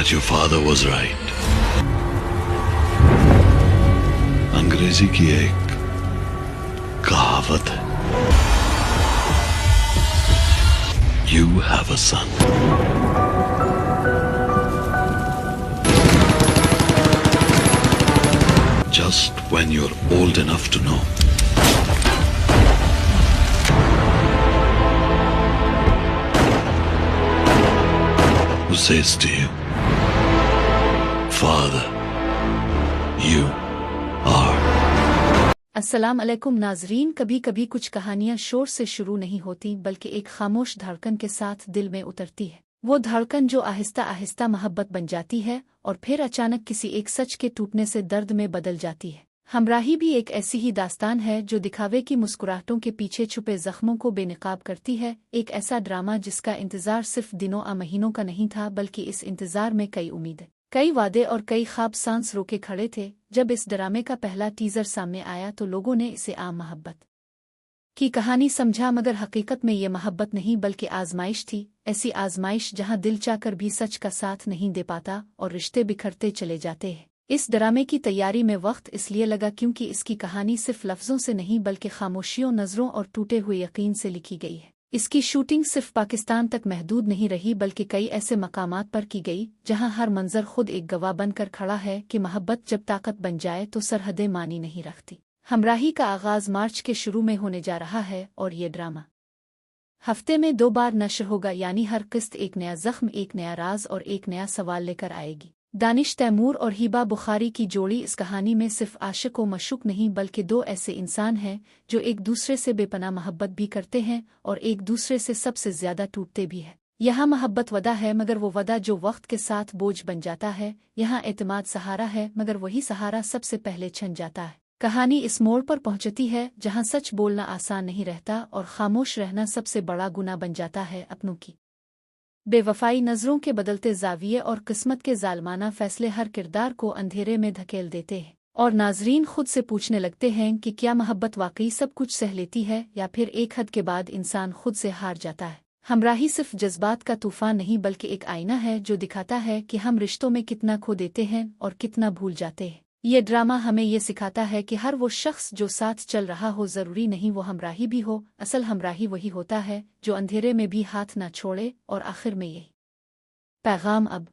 that your father was right. अंग्रेजी की एक कहावत है, You have a son. Just when you're old enough to know. Who says to you, Father, you are. अस्सलाम अलैकुम नाजरीन। कभी कभी कुछ कहानियां शोर से शुरू नहीं होती बल्कि एक खामोश धड़कन के साथ दिल में उतरती है। वो धड़कन जो आहिस्ता आहिस्ता मोहब्बत बन जाती है और फिर अचानक किसी एक सच के टूटने से दर्द में बदल जाती है। हमराही भी एक ऐसी ही दास्तान है जो दिखावे की मुस्कुराहटों के पीछे छुपे जख्मों को बेनकाब करती है। एक ऐसा ड्रामा जिसका इंतजार सिर्फ दिनों या महीनों का नहीं था, बल्कि इस इंतजार में कई उम्मीदें, कई वादे और कई ख्वाब सांस रोके खड़े थे। जब इस ड्रामे का पहला टीजर सामने आया तो लोगों ने इसे आम मोहब्बत की कहानी समझा, मगर हकीकत में ये मोहब्बत नहीं बल्कि आजमाइश थी। ऐसी आजमाइश जहां दिल चाहकर भी सच का साथ नहीं दे पाता और रिश्ते बिखरते चले जाते हैं। इस ड्रामे की तैयारी में वक्त इसलिए लगा क्योंकि इसकी कहानी सिर्फ लफ्जों से नहीं बल्कि खामोशियों, नजरों और टूटे हुए यकीन से लिखी गई है। इसकी शूटिंग सिर्फ पाकिस्तान तक महदूद नहीं रही बल्कि कई ऐसे मकामात पर की गई जहां हर मंजर खुद एक गवाह बनकर खड़ा है कि मोहब्बत जब ताकत बन जाए तो सरहदें मानी नहीं रखती। हमराही का आगाज मार्च के शुरू में होने जा रहा है और ये ड्रामा हफ्ते में 2 बार नशर होगा, यानी हर किस्त एक नया जख्म, एक नया राज और एक नया सवाल लेकर आएगी। दानिश तैमूर और हिबा बुखारी की जोड़ी इस कहानी में सिर्फ आशिक व मशूक नहीं बल्कि 2 ऐसे इंसान हैं जो एक दूसरे से बेपनाह मोहब्बत भी करते हैं और एक दूसरे से सबसे ज्यादा टूटते भी हैं। यहाँ मोहब्बत वदा है मगर वो वदा जो वक्त के साथ बोझ बन जाता है। यहाँ एतमाद सहारा है मगर वही सहारा सबसे पहले छन जाता है। कहानी इस मोड़ पर पहुंचती है जहाँ सच बोलना आसान नहीं रहता और खामोश रहना सबसे बड़ा गुनाह बन जाता है। अपनों की बेवफाई, नजरों के बदलते जाविये और किस्मत के जालमाना फैसले हर किरदार को अंधेरे में धकेल देते हैं और नाजरीन खुद से पूछने लगते हैं कि क्या मोहब्बत वाकई सब कुछ सह लेती है या फिर एक हद के बाद इंसान खुद से हार जाता है। हमराही सिर्फ जज्बात का तूफान नहीं बल्कि एक आईना है जो दिखाता है कि हम रिश्तों में कितना खो देते हैं और कितना भूल जाते हैं। ये ड्रामा हमें ये सिखाता है कि हर वो शख्स जो साथ चल रहा हो जरूरी नहीं वो हमराही भी हो। असल हमराही वही होता है जो अंधेरे में भी हाथ ना छोड़े। और आखिर में यही पैगाम अब